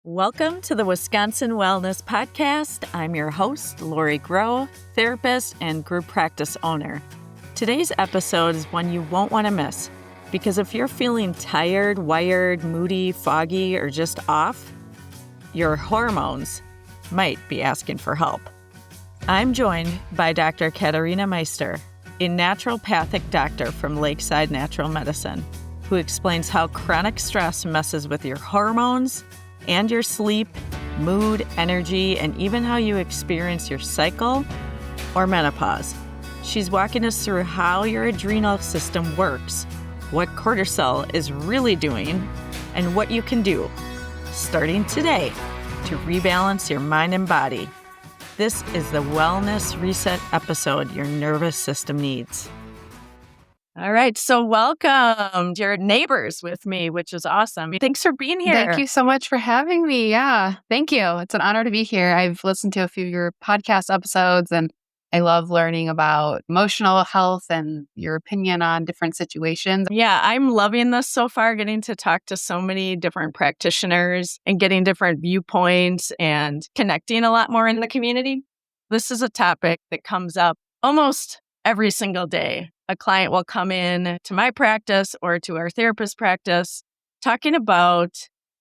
Welcome to the Wisconsin Wellness Podcast. I'm your host, Lori Groh, therapist and group practice owner. Today's episode is one you won't want to miss because if you're feeling tired, wired, moody, foggy, or just off, your hormones might be asking for help. I'm joined by Dr. Katarina Meister, a naturopathic doctor from Lakeside Natural Medicine, who explains how chronic stress messes with your hormones and your sleep, mood, energy, and even how you experience your cycle or menopause. She's walking us through how your adrenal system works, what cortisol is really doing, and what you can do, starting today, to rebalance your mind and body. This is the Wellness Reset episode your nervous system needs. All right, so welcome. You're neighbors with me, which is awesome. Thanks for being here. Thank you so much for having me. Yeah, thank you. It's an honor to be here. I've listened to a few of your podcast episodes, and I love learning about emotional health and your opinion on different situations. Yeah, I'm loving this so far, getting to talk to so many different practitioners and getting different viewpoints and connecting a lot more in the community. This is a topic that comes up almost every single day. A client will come in to my practice or to our therapist practice talking about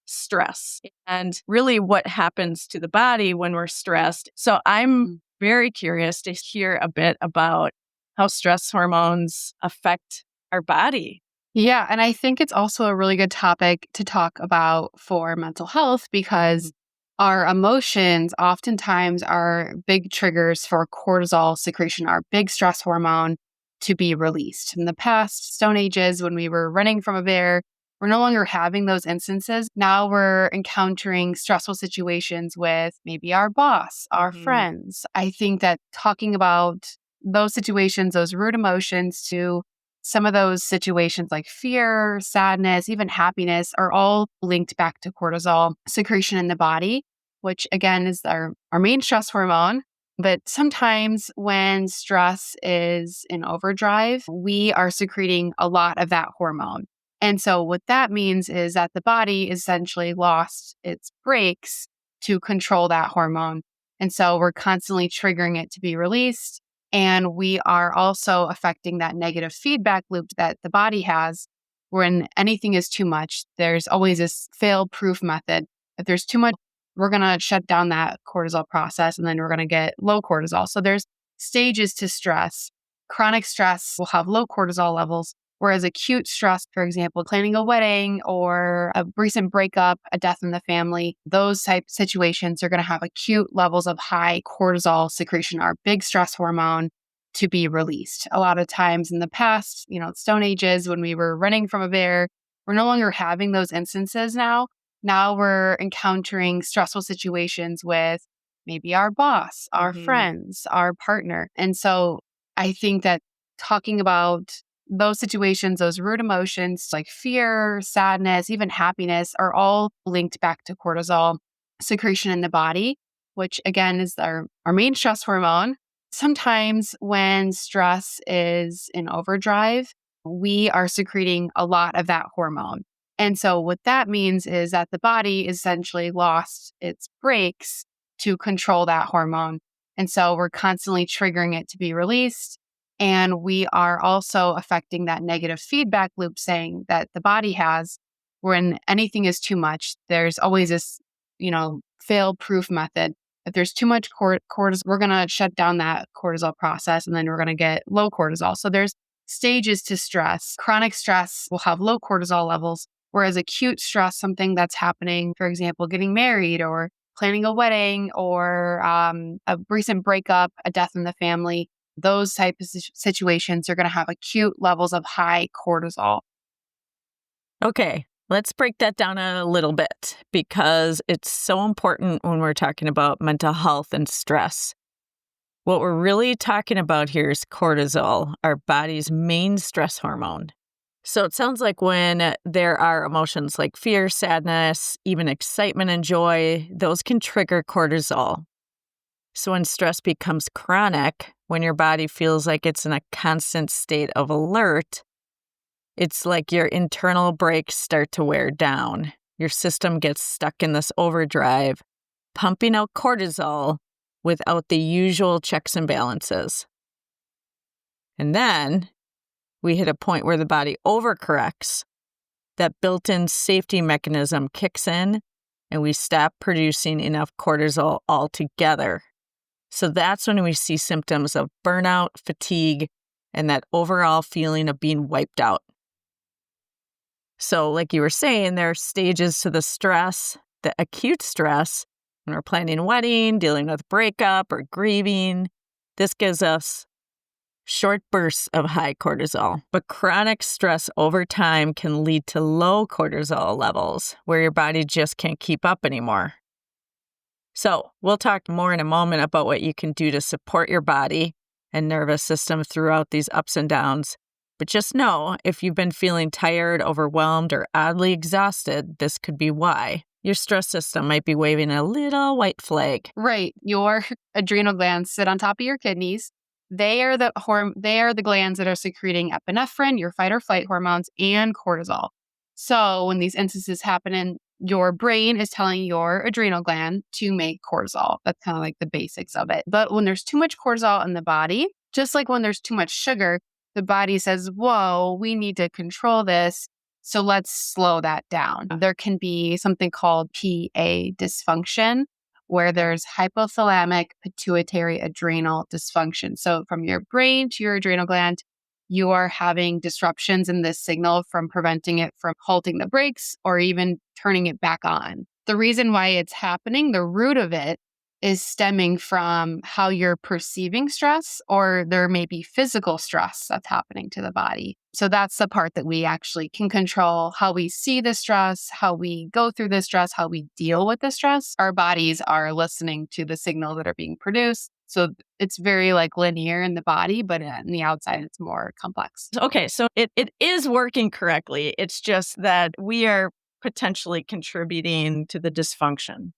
stress and really what happens to the body when we're stressed. So I'm very curious to hear a bit about how stress hormones affect our body. Yeah, and I think it's also a really good topic to talk about for mental health because our emotions oftentimes are big triggers for cortisol secretion, our big stress hormone, to be released. In the past Stone Ages, when we were running from a bear, we're no longer having those instances. Now we're encountering stressful situations with maybe our boss, our friends. I think that talking about those situations, those root emotions to some of those situations like fear, sadness, even happiness are all linked back to cortisol secretion in the body, which again is our main stress hormone. But sometimes when stress is in overdrive, we are secreting a lot of that hormone. And so what that means is that the body essentially lost its brakes to control that hormone. And so we're constantly triggering it to be released. And we are also affecting that negative feedback loop that the body has. When anything is too much, there's always this fail-proof method. If there's too much, we're going to shut down that cortisol process and then we're going to get low cortisol. So there's stages to stress. Chronic stress will have low cortisol levels, whereas acute stress, for example, planning a wedding or a recent breakup, a death in the family, those type situations are going to have acute levels of high cortisol secretion, our big stress hormone, to be released. A lot of times in the past, Stone Ages, when we were running from a bear, we're no longer having those instances now. Now we're encountering stressful situations with maybe our boss, our friends, our partner. And so I think that talking about those situations, those root emotions like fear, sadness, even happiness are all linked back to cortisol secretion in the body, which again is our main stress hormone. Sometimes when stress is in overdrive, we are secreting a lot of that hormone. And so what that means is that the body essentially lost its brakes to control that hormone. And so we're constantly triggering it to be released. And we are also affecting that negative feedback loop saying that the body has. When anything is too much, there's always this, fail-proof method. If there's too much cortisol, we're going to shut down that cortisol process and then we're going to get low cortisol. So there's stages to stress. Chronic stress will have low cortisol levels, whereas acute stress, something that's happening, for example, getting married or planning a wedding or a recent breakup, a death in the family, those type of situations are going to have acute levels of high cortisol. Okay, let's break that down a little bit because it's so important when we're talking about mental health and stress. What we're really talking about here is cortisol, our body's main stress hormone. So it sounds like when there are emotions like fear, sadness, even excitement and joy, those can trigger cortisol. So when stress becomes chronic, when your body feels like it's in a constant state of alert, it's like your internal brakes start to wear down. your system gets stuck in this overdrive, pumping out cortisol without the usual checks and balances. And then we hit a point where the body overcorrects. That built-in safety mechanism kicks in, and we stop producing enough cortisol altogether. So that's when we see symptoms of burnout, fatigue, and that overall feeling of being wiped out. So like you were saying, there are stages to the stress, the acute stress, when we're planning a wedding, dealing with breakup, or grieving. This gives us short bursts of high cortisol. But chronic stress over time can lead to low cortisol levels, where your body just can't keep up anymore. So we'll talk more in a moment about what you can do to support your body and nervous system throughout these ups and downs. But just know, if you've been feeling tired, overwhelmed, or oddly exhausted, this could be why. Your stress system might be waving a little white flag. Right. Your adrenal glands sit on top of your kidneys. They are the glands that are secreting epinephrine, your fight or flight hormones, and cortisol. So when these instances happen, your brain is telling your adrenal gland to make cortisol. That's kind of like the basics of it. But when there's too much cortisol in the body, just like when there's too much sugar, the body says, whoa, we need to control this. So let's slow that down. There can be something called PA dysfunction, where there's hypothalamic pituitary adrenal dysfunction. So from your brain to your adrenal gland, you are having disruptions in this signal from preventing it from halting the brakes or even turning it back on. The reason why it's happening, the root of it, is stemming from how you're perceiving stress, or there may be physical stress that's happening to the body. So that's the part that we actually can control: how we see the stress, how we go through the stress, how we deal with the stress. Our bodies are listening to the signals that are being produced. So it's very linear in the body, but in the outside, it's more complex. Okay, so it is working correctly. It's just that we are potentially contributing to the dysfunction.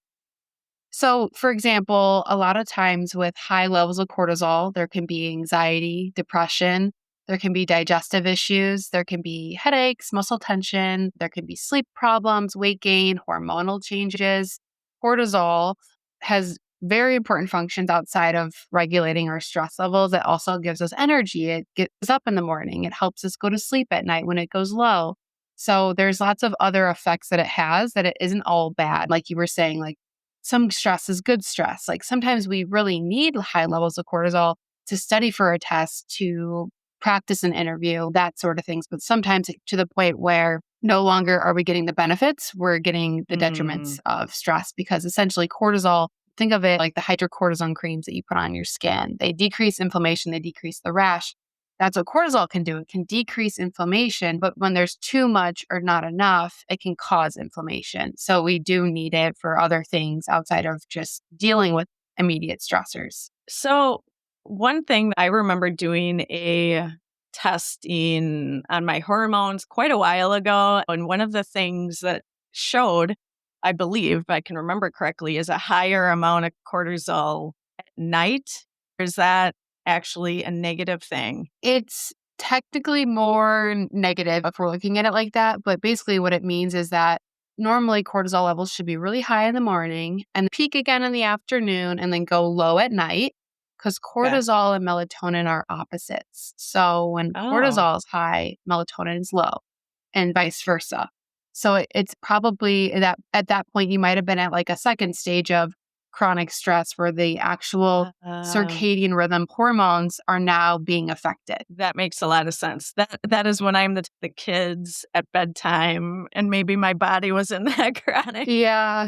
So, for example, a lot of times with high levels of cortisol, there can be anxiety, depression, there can be digestive issues, there can be headaches, muscle tension, there can be sleep problems, weight gain, hormonal changes. Cortisol has very important functions outside of regulating our stress levels. It also gives us energy. It gets us up in the morning. It helps us go to sleep at night when it goes low. So there's lots of other effects that it has, that it isn't all bad. Like you were saying, some stress is good stress. Sometimes we really need high levels of cortisol to study for a test, to practice an interview, that sort of things. But sometimes to the point where no longer are we getting the benefits, we're getting the detriments of stress, because essentially cortisol, think of it like the hydrocortisone creams that you put on your skin. They decrease inflammation, they decrease the rash. That's what cortisol can do. It can decrease inflammation, but when there's too much or not enough, it can cause inflammation. So we do need it for other things outside of just dealing with immediate stressors. So one thing, I remember doing a testing on my hormones quite a while ago. And one of the things that showed, I believe, if I can remember correctly, is a higher amount of cortisol at night. Is that actually a negative thing? It's technically more negative if we're looking at it like that. But basically what it means is that normally cortisol levels should be really high in the morning and peak again in the afternoon and then go low at night, because cortisol and melatonin are opposites. So when cortisol is high, melatonin is low, and vice versa. So it's probably that at that point, you might have been at a second stage of chronic stress where the actual circadian rhythm hormones are now being affected. That makes a lot of sense. That is when I'm the kids at bedtime, and maybe my body was in that chronic,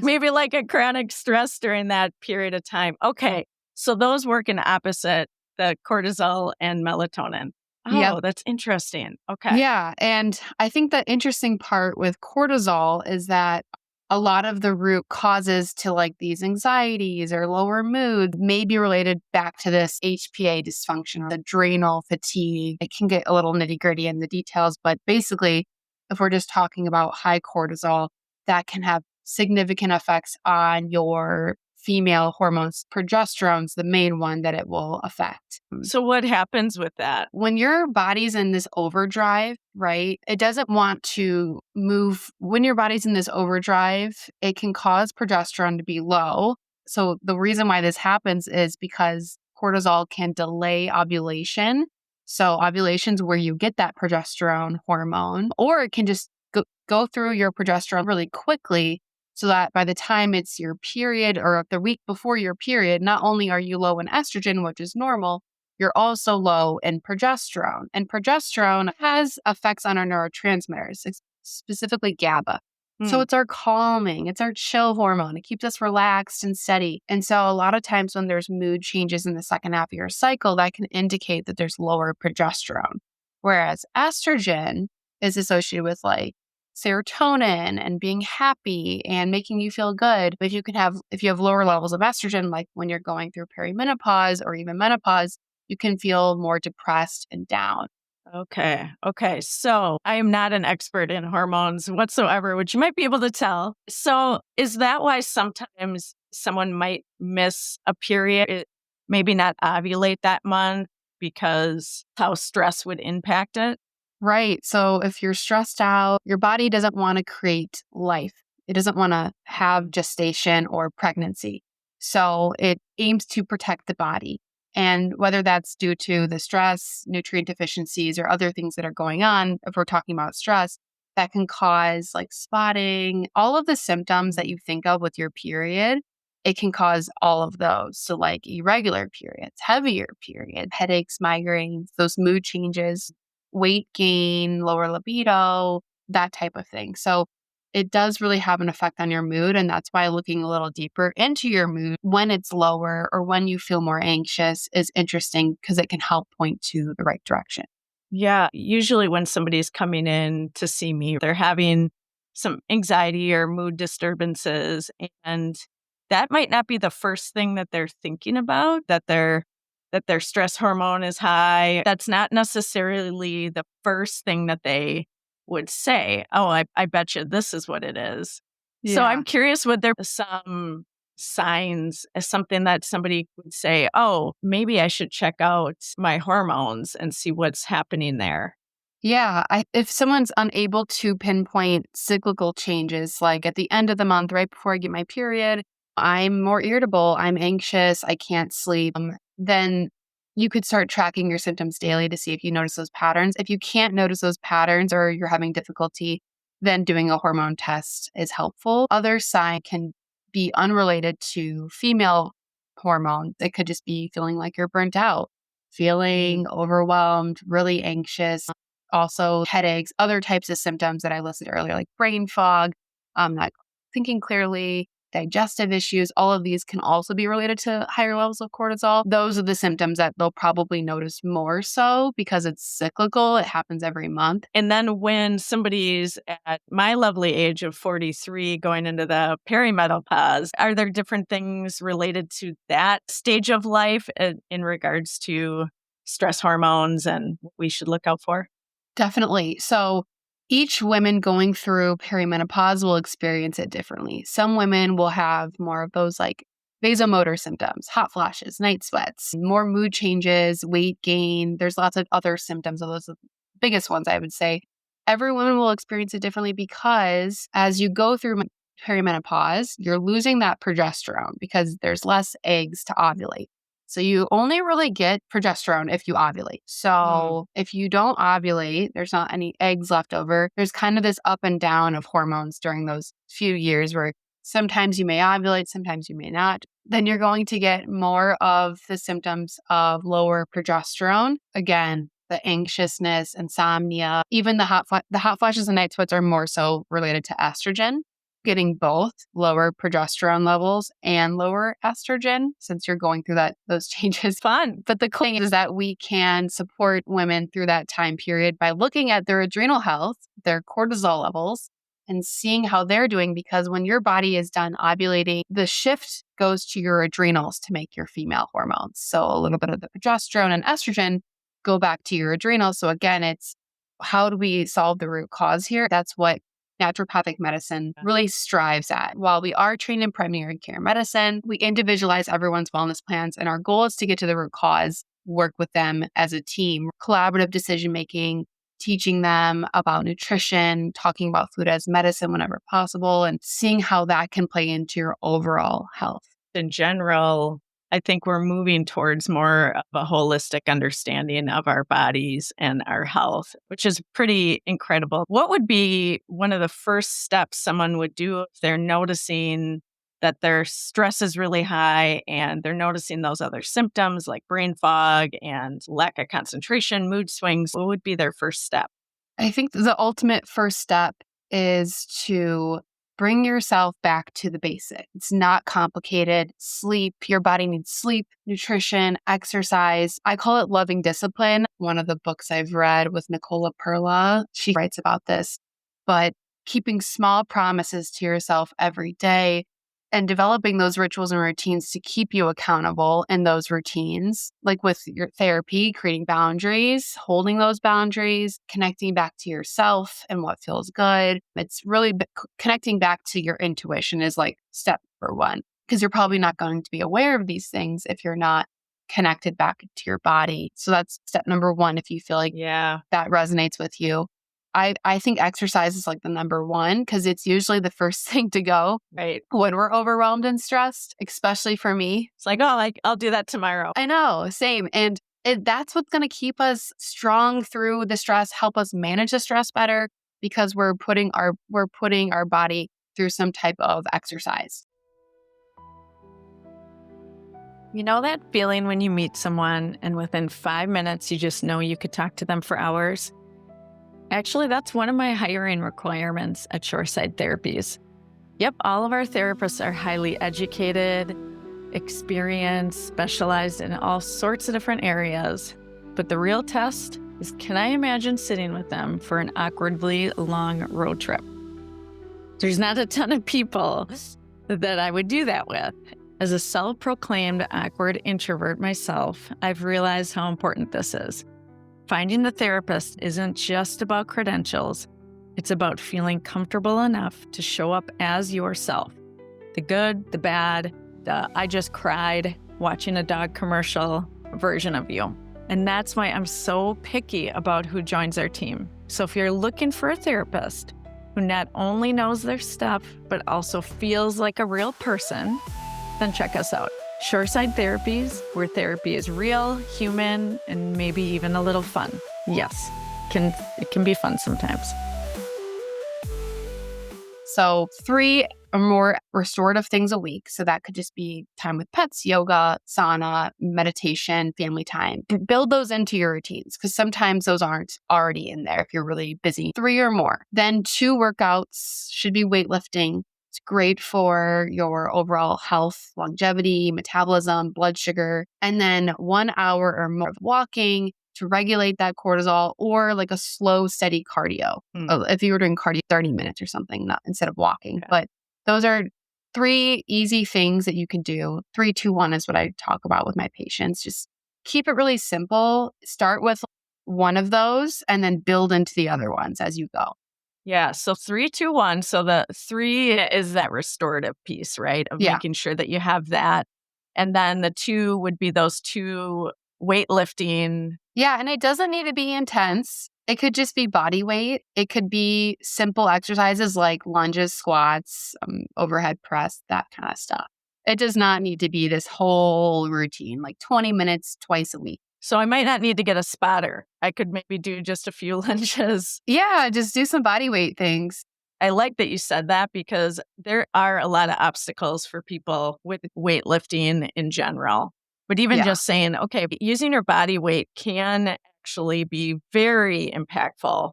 maybe a chronic stress during that period of time. Okay, so those work in opposite, the cortisol and melatonin. Oh, that's interesting. Okay. Yeah, and I think the interesting part with cortisol is that a lot of the root causes to these anxieties or lower mood may be related back to this HPA dysfunction or adrenal fatigue. It can get a little nitty gritty in the details, but basically, if we're just talking about high cortisol, that can have significant effects on your female hormones. Progesterone's the main one that it will affect. So what happens with that? When your body's in this overdrive, right, it doesn't want to move. When your body's in this overdrive, it can cause progesterone to be low. So the reason why this happens is because cortisol can delay ovulation. So ovulation's where you get that progesterone hormone, or it can just go through your progesterone really quickly so that by the time it's your period or the week before your period, not only are you low in estrogen, which is normal, you're also low in progesterone. And progesterone has effects on our neurotransmitters, specifically GABA. So it's our calming, it's our chill hormone. It keeps us relaxed and steady. And so a lot of times when there's mood changes in the second half of your cycle, that can indicate that there's lower progesterone. Whereas estrogen is associated with like serotonin and being happy and making you feel good. But if you have lower levels of estrogen, like when you're going through perimenopause or even menopause, you can feel more depressed and down. Okay. So I am not an expert in hormones whatsoever, which you might be able to tell. So is that why sometimes someone might miss a period, maybe not ovulate that month because how stress would impact it? Right. So if you're stressed out, your body doesn't want to create life. It doesn't want to have gestation or pregnancy. So it aims to protect the body. And whether that's due to the stress, nutrient deficiencies, or other things that are going on, if we're talking about stress, that can cause like spotting, all of the symptoms that you think of with your period, it can cause all of those. So like irregular periods, heavier periods, headaches, migraines, those mood changes, weight gain, lower libido, that type of thing. So it does really have an effect on your mood. And that's why looking a little deeper into your mood when it's lower or when you feel more anxious is interesting because it can help point to the right direction. Yeah. Usually when somebody's coming in to see me, they're having some anxiety or mood disturbances. And that might not be the first thing that they're thinking about, that their stress hormone is high. That's not necessarily the first thing that they would say, oh, I bet you this is what it is. Yeah. So I'm curious, would there be some signs as something that somebody would say, oh, maybe I should check out my hormones and see what's happening there? Yeah. If someone's unable to pinpoint cyclical changes, like at the end of the month, right before I get my period, I'm more irritable, I'm anxious, I can't sleep, then you could start tracking your symptoms daily to see if you notice those patterns. If you can't notice those patterns or you're having difficulty, then doing a hormone test is helpful. Other signs can be unrelated to female hormones. It could just be feeling like you're burnt out, feeling overwhelmed, really anxious, also headaches, other types of symptoms that I listed earlier, like brain fog, not thinking clearly, digestive issues. All of these can also be related to higher levels of cortisol. Those are the symptoms that they'll probably notice more so because it's cyclical. It happens every month. And then when somebody's at my lovely age of 43 going into the perimenopause, are there different things related to that stage of life in regards to stress hormones and what we should look out for? Definitely. So each woman going through perimenopause will experience it differently. Some women will have more of those like vasomotor symptoms, hot flashes, night sweats, more mood changes, weight gain. There's lots of other symptoms. Those are the biggest ones, I would say. Every woman will experience it differently because as you go through perimenopause, you're losing that progesterone because there's less eggs to ovulate. So you only really get progesterone if you ovulate. So if you don't ovulate, there's not any eggs left over. There's kind of this up and down of hormones during those few years where sometimes you may ovulate, sometimes you may not. Then you're going to get more of the symptoms of lower progesterone. Again, the anxiousness, insomnia, even the hot flashes and night sweats are more so related to estrogen. Getting both lower progesterone levels and lower estrogen since you're going through those changes. Fun. But the cool thing is that we can support women through that time period by looking at their adrenal health, their cortisol levels, and seeing how they're doing because when your body is done ovulating, the shift goes to your adrenals to make your female hormones. So a little bit of the progesterone and estrogen go back to your adrenals. So again, it's how do we solve the root cause here? That's what naturopathic medicine really strives at. While we are trained in primary care medicine, we individualize everyone's wellness plans, and our goal is to get to the root cause, work with them as a team, collaborative decision making, teaching them about nutrition, talking about food as medicine whenever possible, and seeing how that can play into your overall health. In general, I think we're moving towards more of a holistic understanding of our bodies and our health, which is pretty incredible. What would be one of the first steps someone would do if they're noticing that their stress is really high and they're noticing those other symptoms like brain fog and lack of concentration, mood swings? What would be their first step? I think the ultimate first step is to bring yourself back to the basic. It's not complicated. Sleep, your body needs sleep, nutrition, exercise. I call it loving discipline. One of the books I've read with Nicola Perla, she writes about this, but keeping small promises to yourself every day and developing those rituals and routines to keep you accountable in those routines, like with your therapy, creating boundaries, holding those boundaries, connecting back to yourself and what feels good. It's really connecting back to your intuition is like step number one, because you're probably not going to be aware of these things if you're not connected back to your body. So that's step number one. If you feel like that resonates with you. I think exercise is like the number one because it's usually the first thing to go Right. when we're overwhelmed and stressed, especially for me. It's like, oh, I'll do that tomorrow. I know, same. And that's what's going to keep us strong through the stress, help us manage the stress better because we're putting our body through some type of exercise. You know that feeling when you meet someone and within 5 minutes you just know you could talk to them for hours? Actually, that's one of my hiring requirements at Shoreside Therapies. Yep, all of our therapists are highly educated, experienced, specialized in all sorts of different areas. But the real test is, can I imagine sitting with them for an awkwardly long road trip? There's not a ton of people that I would do that with. As a self-proclaimed awkward introvert myself, I've realized how important this is. Finding the therapist isn't just about credentials. It's about feeling comfortable enough to show up as yourself. The good, the bad, the I just cried watching a dog commercial version of you. And that's why I'm so picky about who joins our team. So if you're looking for a therapist who not only knows their stuff, but also feels like a real person, then check us out. Shoreside Therapies, where therapy is real, human, and maybe even a little fun. Yes, it can be fun sometimes. So 3 or more restorative things a week. So that could just be time with pets, yoga, sauna, meditation, family time. Build those into your routines because sometimes those aren't already in there if you're really busy. 3 or more. Then 2 workouts should be weightlifting. It's great for your overall health, longevity, metabolism, blood sugar, and then 1 hour or more of walking to regulate that cortisol or like a slow, steady cardio. If you were doing cardio, 30 minutes or something, not instead of walking. Okay. But those are 3 easy things that you can do. 3, 2, 1 is what I talk about with my patients. Just keep it really simple. Start with one of those and then build into the other ones as you go. Yeah. So 3, 2, 1. So the 3 is that restorative piece, right? Of making sure that you have that. And then the 2 would be those 2 weightlifting. Yeah. And it doesn't need to be intense. It could just be body weight. It could be simple exercises like lunges, squats, overhead press, that kind of stuff. It does not need to be this whole routine, like 20 minutes twice a week. So I might not need to get a spotter. I could maybe do just a few lunges. Yeah, just do some body weight things. I like that you said that because there are a lot of obstacles for people with weightlifting in general. But even just saying, okay, using your body weight can actually be very impactful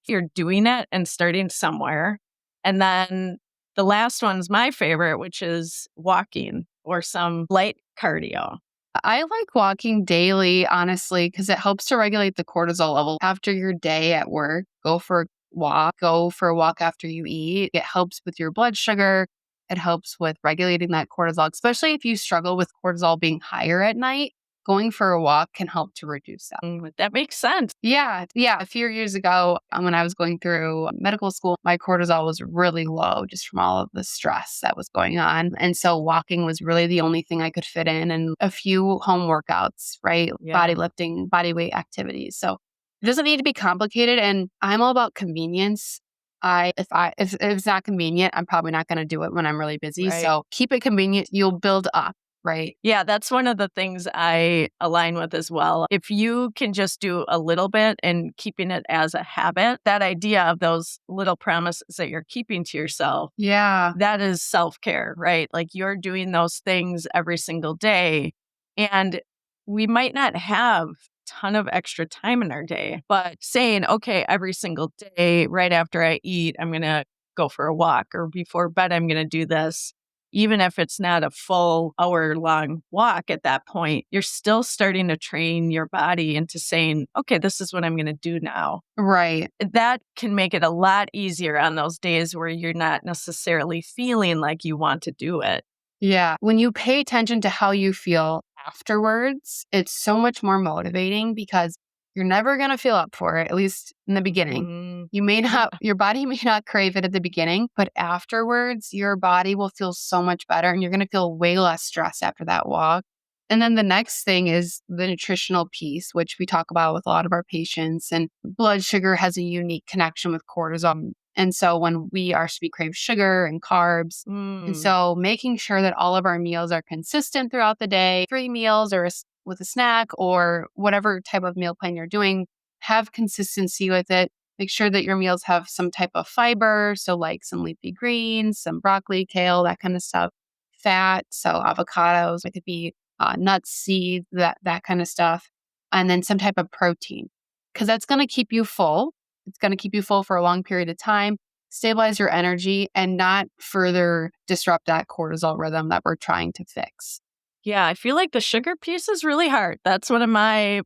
if you're doing it and starting somewhere. And then the last one's my favorite, which is walking or some light cardio. I like walking daily, honestly, because it helps to regulate the cortisol level. After your day at work, go for a walk. Go for a walk after you eat. It helps with your blood sugar. It helps with regulating that cortisol, especially if you struggle with cortisol being higher at night. going for a walk can help to reduce that. That makes sense. Yeah. A few years ago, when I was going through medical school, my cortisol was really low just from all of the stress that was going on. And so walking was really the only thing I could fit in, and a few home workouts, right? Yeah. Body lifting, body weight activities. So it doesn't need to be complicated. And I'm all about convenience. If it's not convenient, I'm probably not going to do it when I'm really busy. Right. So keep it convenient. You'll build up. Right. Yeah, that's one of the things I align with as well. If you can just do a little bit and keeping it as a habit, that idea of those little promises that you're keeping to yourself, Yeah. that is self-care, right? Like you're doing those things every single day. And we might not have a ton of extra time in our day, but saying, okay, every single day, right after I eat, I'm going to go for a walk, or before bed, I'm going to do this. Even if it's not a full hour-long walk at that point, you're still starting to train your body into saying, okay, this is what I'm going to do now. Right. That can make it a lot easier on those days where you're not necessarily feeling like you want to do it. Yeah. When you pay attention to how you feel afterwards, it's so much more motivating because you're never going to feel up for it, at least in the beginning. You may not, your body may not crave it at the beginning, but afterwards, your body will feel so much better and you're going to feel way less stress after that walk. And then the next thing is the nutritional piece, which we talk about with a lot of our patients. And blood sugar has a unique connection with cortisol. And so when we crave sugar and carbs. And so making sure that all of our meals are consistent throughout the day, 3 meals or with a snack or whatever type of meal plan you're doing, have consistency with it. Make sure that your meals have some type of fiber. So like some leafy greens, some broccoli, kale, that kind of stuff. Fat, so avocados, it could be nuts, seeds, that kind of stuff. And then some type of protein, because that's going to keep you full. It's going to keep you full for a long period of time, stabilize your energy, and not further disrupt that cortisol rhythm that we're trying to fix. Yeah, I feel like the sugar piece is really hard. That's one of my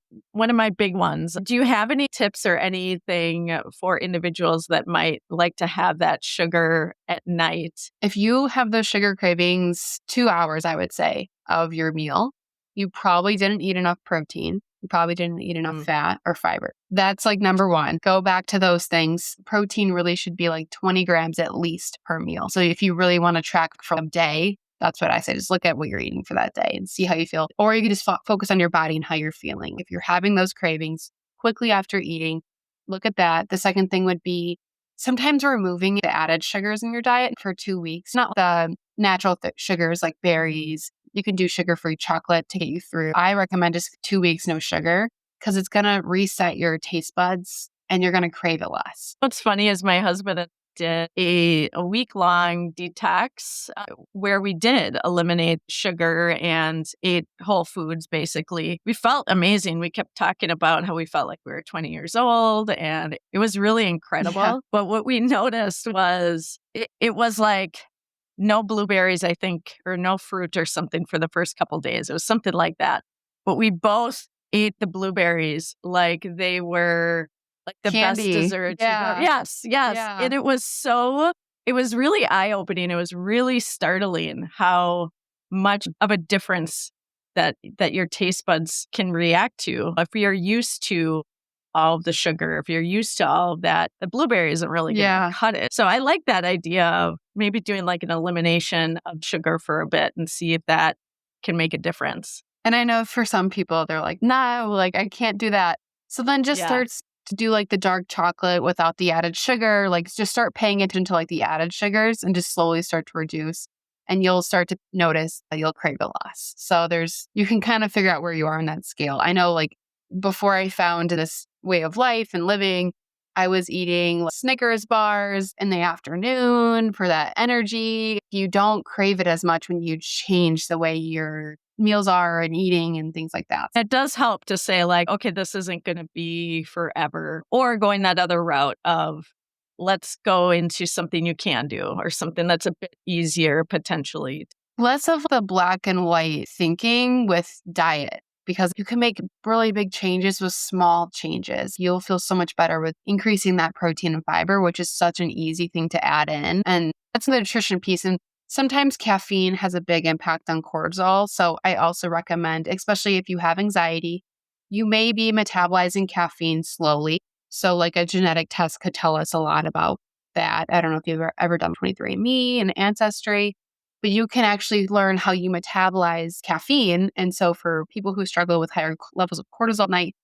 big ones. Do you have any tips or anything for individuals that might like to have that sugar at night? If you have those sugar cravings 2 hours, I would say, of your meal, you probably didn't eat enough protein. You probably didn't eat enough fat or fiber. That's like number one. Go back to those things. Protein really should be like 20 grams at least per meal. So if you really want to track from a day, that's what I say. Just look at what you're eating for that day and see how you feel. Or you can just focus on your body and how you're feeling. If you're having those cravings quickly after eating, look at that. The second thing would be sometimes removing the added sugars in your diet for 2 weeks. Not the natural sugars like berries. You can do sugar-free chocolate to get you through. I recommend just 2 weeks no sugar because it's going to reset your taste buds and you're going to crave it less. What's funny is my husband did a week-long detox where we did eliminate sugar and ate whole foods, basically. We felt amazing. We kept talking about how we felt like we were 20 years old, and it was really incredible. Yeah. But what we noticed was it was like no blueberries, I think, or no fruit or something for the first couple days. It was something like that. But we both ate the blueberries like they were like the candy. Best dessert. Yeah. Yes. Yeah. And it was really eye-opening. It was really startling how much of a difference that your taste buds can react to. If you're used to all of the sugar, if you're used to all of that, the blueberry isn't really going to cut it. So I like that idea of maybe doing like an elimination of sugar for a bit and see if that can make a difference. And I know for some people, they're like, no, like I can't do that. So then just starts to do like the dark chocolate without the added sugar, like just start paying attention to like the added sugars and just slowly start to reduce. And you'll start to notice that you'll crave it less. So you can kind of figure out where you are on that scale. I know like before I found this way of life and living, I was eating Snickers bars in the afternoon for that energy. You don't crave it as much when you change the way your meals are and eating and things like that. It does help to say like, okay, this isn't going to be forever, or going that other route of let's go into something you can do or something that's a bit easier potentially. Less of the black and white thinking with diet, because you can make really big changes with small changes. You'll feel so much better with increasing that protein and fiber, which is such an easy thing to add in. And that's the nutrition piece. And Sometimes caffeine has a big impact on cortisol. So I also recommend, especially if you have anxiety, you may be metabolizing caffeine slowly. So like a genetic test could tell us a lot about that. I don't know if you've ever done 23andMe and Ancestry, but you can actually learn how you metabolize caffeine. And so for people who struggle with higher levels of cortisol at night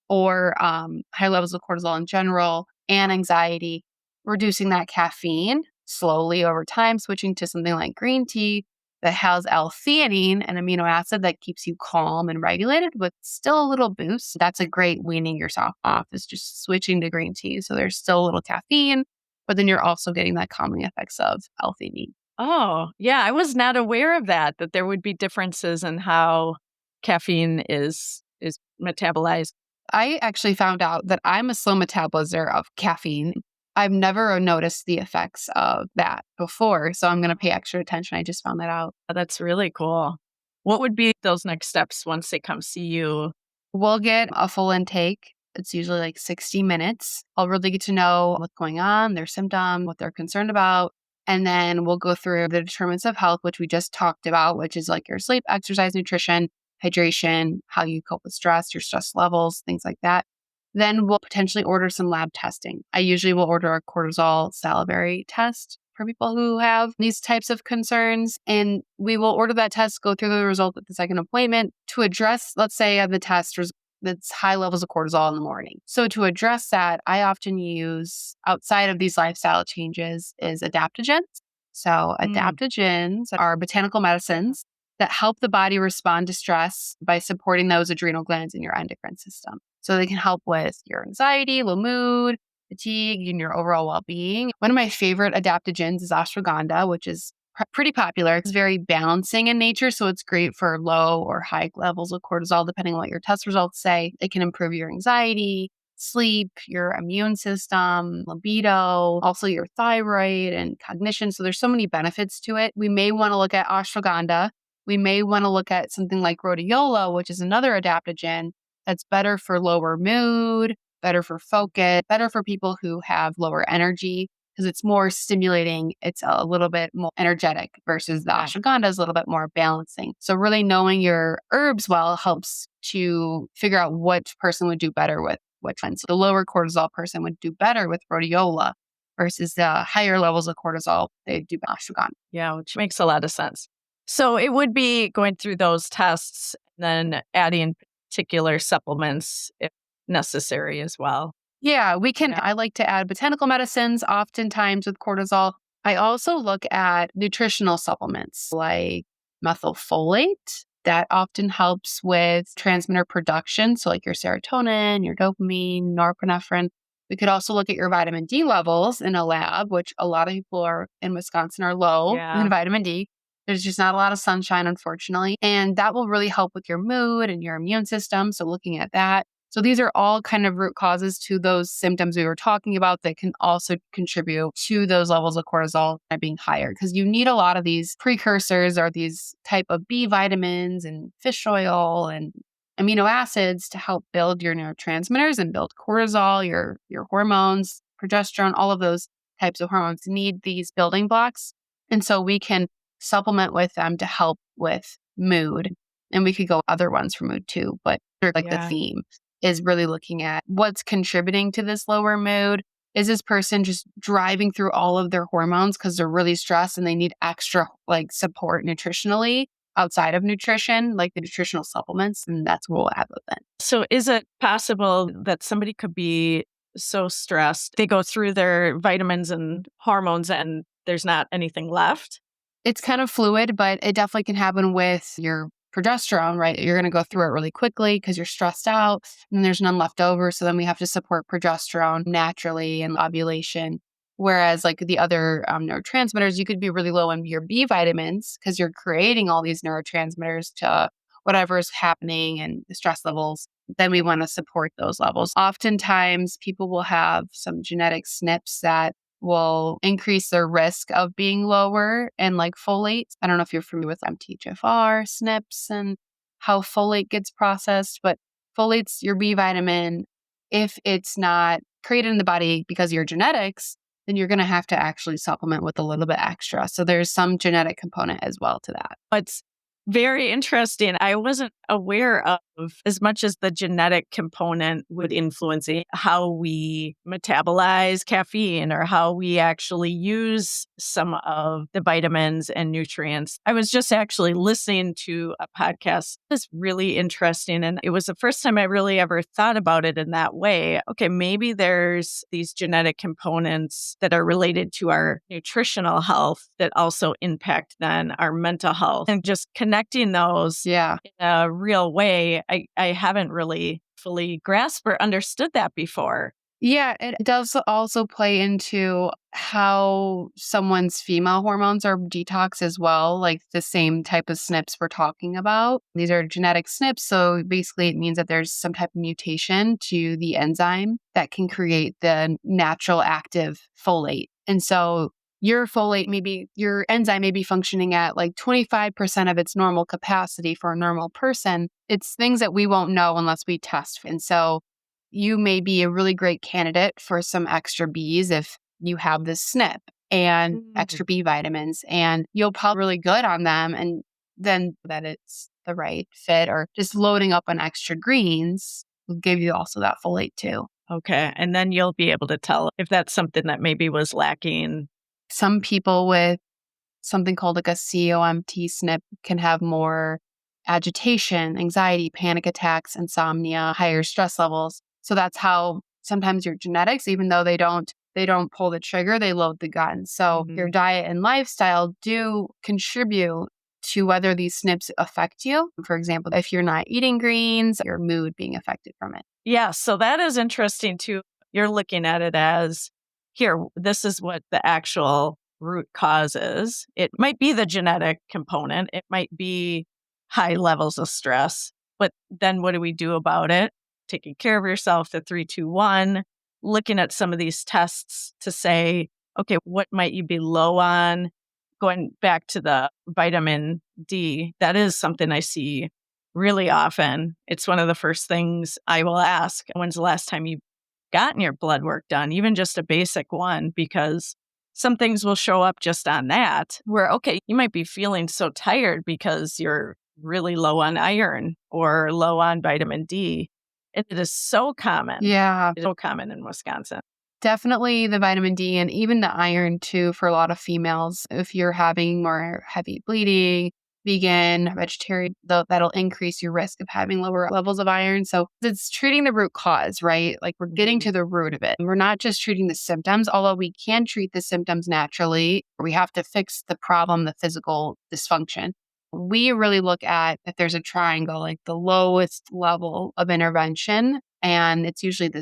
or high levels of cortisol in general and anxiety, reducing that caffeine slowly over time, switching to something like green tea that has L-theanine, an amino acid that keeps you calm and regulated with still a little boost. That's a great weaning yourself off, is just switching to green tea. So there's still a little caffeine, but then you're also getting that calming effects of L-theanine. Oh, yeah. I was not aware of that there would be differences in how caffeine is metabolized. I actually found out that I'm a slow metabolizer of caffeine. I've never noticed the effects of that before, so I'm going to pay extra attention. I just found that out. Oh, that's really cool. What would be those next steps once they come see you? We'll get a full intake. It's usually like 60 minutes. I'll really get to know what's going on, their symptom, what they're concerned about. And then we'll go through the determinants of health, which we just talked about, which is like your sleep, exercise, nutrition, hydration, how you cope with stress, your stress levels, things like that. Then we'll potentially order some lab testing. I usually will order a cortisol salivary test for people who have these types of concerns. And we will order that test, go through the result at the second appointment to address, let's say, the test that's high levels of cortisol in the morning. So to address that, I often use, outside of these lifestyle changes, is adaptogens. So adaptogens are botanical medicines that help the body respond to stress by supporting those adrenal glands in your endocrine system. So they can help with your anxiety, low mood, fatigue, and your overall well-being. One of my favorite adaptogens is ashwagandha, which is pretty popular. It's very balancing in nature, so it's great for low or high levels of cortisol, depending on what your test results say. It can improve your anxiety, sleep, your immune system, libido, also your thyroid and cognition. So there's so many benefits to it. We may want to look at ashwagandha. We may want to look at something like rhodiola, which is another adaptogen that's better for lower mood, better for focus, better for people who have lower energy because it's more stimulating. It's a little bit more energetic versus the ashwagandha is a little bit more balancing. So really knowing your herbs well helps to figure out which person would do better with which one. So the lower cortisol person would do better with rhodiola versus the higher levels of cortisol, they do ashwagandha. Yeah, which makes a lot of sense. So it would be going through those tests and then adding particular supplements if necessary as well. Yeah, we can. I like to add botanical medicines oftentimes with cortisol. I also look at nutritional supplements like methylfolate. That often helps with transmitter production. So like your serotonin, your dopamine, norepinephrine. We could also look at your vitamin D levels in a lab, which a lot of people in Wisconsin are low in vitamin D. There's just not a lot of sunshine, unfortunately. And that will really help with your mood and your immune system. So looking at that. So these are all kind of root causes to those symptoms we were talking about that can also contribute to those levels of cortisol being higher because you need a lot of these precursors or these type of B vitamins and fish oil and amino acids to help build your neurotransmitters and build cortisol, your hormones, progesterone, all of those types of hormones need these building blocks. And so we can supplement with them to help with mood. And we could go other ones for mood too, but the theme is really looking at what's contributing to this lower mood. Is this person just driving through all of their hormones because they're really stressed and they need extra support nutritionally outside of nutrition, like the nutritional supplements? And that's what we'll add with it. So is it possible that somebody could be so stressed, they go through their vitamins and hormones and there's not anything left? It's kind of fluid, but it definitely can happen with your progesterone, right? You're going to go through it really quickly because you're stressed out and there's none left over. So then we have to support progesterone naturally and ovulation. Whereas the other neurotransmitters, you could be really low in your B vitamins because you're creating all these neurotransmitters to whatever is happening and the stress levels. Then we want to support those levels. Oftentimes people will have some genetic SNPs that will increase their risk of being lower in folate. I don't know if you're familiar with MTHFR, SNPs, and how folate gets processed, but folate's your B vitamin. If it's not created in the body because of your genetics, then you're going to have to actually supplement with a little bit extra. So there's some genetic component as well to that. It's very interesting. I wasn't aware of as much as the genetic component would influence how we metabolize caffeine or how we actually use some of the vitamins and nutrients. I was just actually listening to a podcast. It's really interesting. And it was the first time I really ever thought about it in that way. Okay, maybe there's these genetic components that are related to our nutritional health that also impact then our mental health, and just connecting those in a real way. I haven't really fully grasped or understood that before. Yeah, it does also play into how someone's female hormones are detox as well, like the same type of SNPs we're talking about. These are genetic SNPs, so basically it means that there's some type of mutation to the enzyme that can create the natural active folate. And so your your enzyme may be functioning at like 25% of its normal capacity for a normal person. It's things that we won't know unless we test. And so you may be a really great candidate for some extra Bs if you have this SNP and extra B vitamins, and you'll probably really good on them. And then that it's the right fit, or just loading up on extra greens will give you also that folate too. Okay. And then you'll be able to tell if that's something that maybe was lacking. Some people with something called like a COMT SNP can have more agitation, anxiety, panic attacks, insomnia, higher stress levels. So that's how sometimes your genetics, even though they don't pull the trigger, they load the gun. So your diet and lifestyle do contribute to whether these SNPs affect you. For example, if you're not eating greens, your mood being affected from it. Yeah. So that is interesting too. You're looking at it as, here, this is what the actual root cause is. It might be the genetic component. It might be high levels of stress. But then what do we do about it? Taking care of yourself, the 3-2-1, looking at some of these tests to say, okay, what might you be low on? Going back to the vitamin D, that is something I see really often. It's one of the first things I will ask. When's the last time you've gotten your blood work done? Even just a basic one, because some things will show up just on that where, okay, you might be feeling so tired because you're really low on iron or low on vitamin D. It is so common. Yeah. It's so common in Wisconsin. Definitely the vitamin D and even the iron too for a lot of females. If you're having more heavy bleeding, vegan, vegetarian, that'll increase your risk of having lower levels of iron. So it's treating the root cause, right? Like we're getting to the root of it. We're not just treating the symptoms, although we can treat the symptoms naturally. We have to fix the problem, the physical dysfunction. We really look at if there's a triangle, like the lowest level of intervention. And it's usually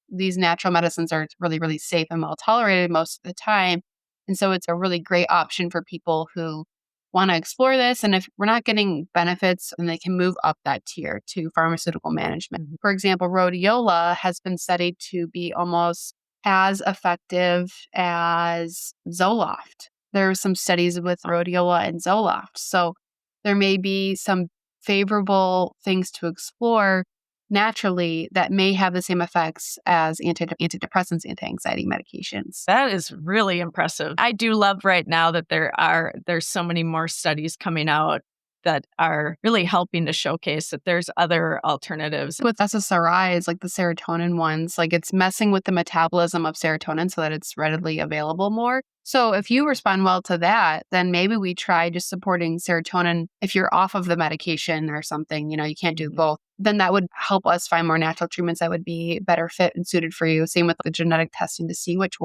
these natural medicines are really, really safe and well tolerated most of the time. And so it's a really great option for people who want to explore this. And if we're not getting benefits, then they can move up that tier to pharmaceutical management. For example, rhodiola has been studied to be almost as effective as Zoloft. There are some studies with rhodiola and Zoloft. So there may be some favorable things to explore naturally that may have the same effects as antidepressants, anti-anxiety medications. That is really impressive. I do love right now that there's so many more studies coming out that are really helping to showcase that there's other alternatives. With SSRIs, like the serotonin ones, like it's messing with the metabolism of serotonin so that it's readily available more. So if you respond well to that, then maybe we try just supporting serotonin if you're off of the medication or something, you can't do both. Then that would help us find more natural treatments that would be better fit and suited for you. Same with the genetic testing to see which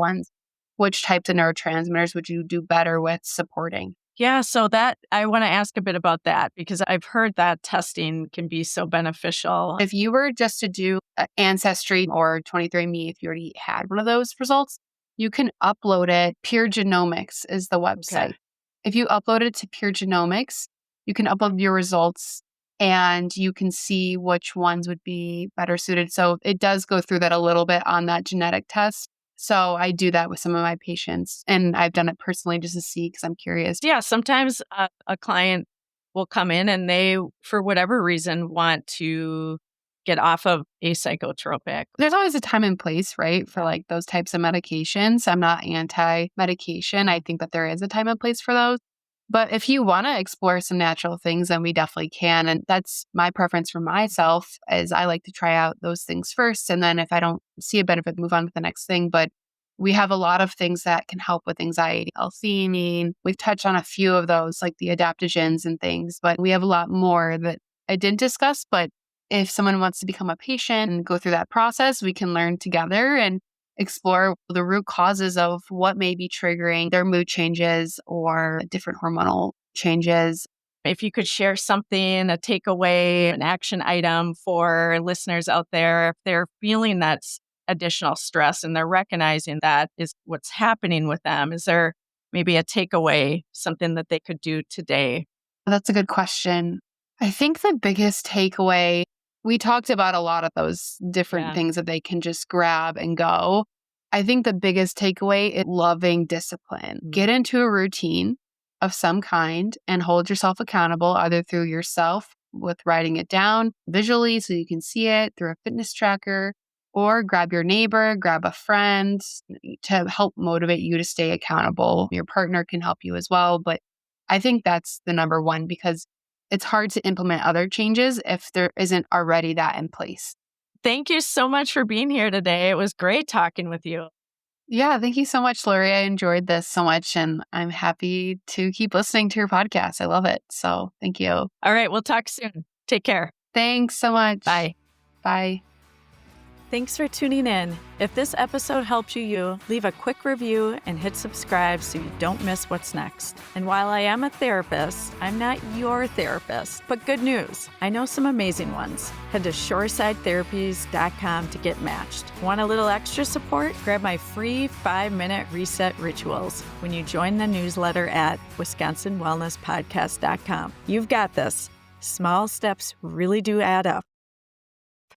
types of neurotransmitters would you do better with supporting. Yeah, so that I want to ask a bit about that because I've heard that testing can be so beneficial. If you were just to do Ancestry or 23andMe, if you already had one of those results, you can upload it. Pure Genomics is the website. Okay. If you upload it to Pure Genomics, you can upload your results and you can see which ones would be better suited. So it does go through that a little bit on that genetic test. So I do that with some of my patients, and I've done it personally just to see because I'm curious. Yeah, sometimes a client will come in and they, for whatever reason, want to get off of a psychotropic? There's always a time and place, right, for like those types of medications. I'm not anti-medication. I think that there is a time and place for those. But if you want to explore some natural things, then we definitely can. And that's my preference for myself, is I like to try out those things first. And then if I don't see a benefit, move on to the next thing. But we have a lot of things that can help with anxiety. L-theanine, we've touched on a few of those, like the adaptogens and things, but we have a lot more that I didn't discuss. But if someone wants to become a patient and go through that process, we can learn together and explore the root causes of what may be triggering their mood changes or different hormonal changes. If you could share something, a takeaway, an action item for listeners out there, if they're feeling that additional stress and they're recognizing that is what's happening with them, is there maybe a takeaway, something that they could do today? That's a good question. I think the biggest takeaway, we talked about a lot of those different things that they can just grab and go. I think the biggest takeaway is loving discipline. Get into a routine of some kind and hold yourself accountable, either through yourself with writing it down visually so you can see it through a fitness tracker, or grab your neighbor, grab a friend to help motivate you to stay accountable. Your partner can help you as well. But I think that's the number one, because it's hard to implement other changes if there isn't already that in place. Thank you so much for being here today. It was great talking with you. Yeah, thank you so much, Lori. I enjoyed this so much, and I'm happy to keep listening to your podcast. I love it. So thank you. All right, we'll talk soon. Take care. Thanks so much. Bye. Bye. Thanks for tuning in. If this episode helped you, leave a quick review and hit subscribe so you don't miss what's next. And while I am a therapist, I'm not your therapist. But good news, I know some amazing ones. Head to shoresidetherapies.com to get matched. Want a little extra support? Grab my free 5-minute reset rituals when you join the newsletter at wisconsinwellnesspodcast.com. You've got this. Small steps really do add up.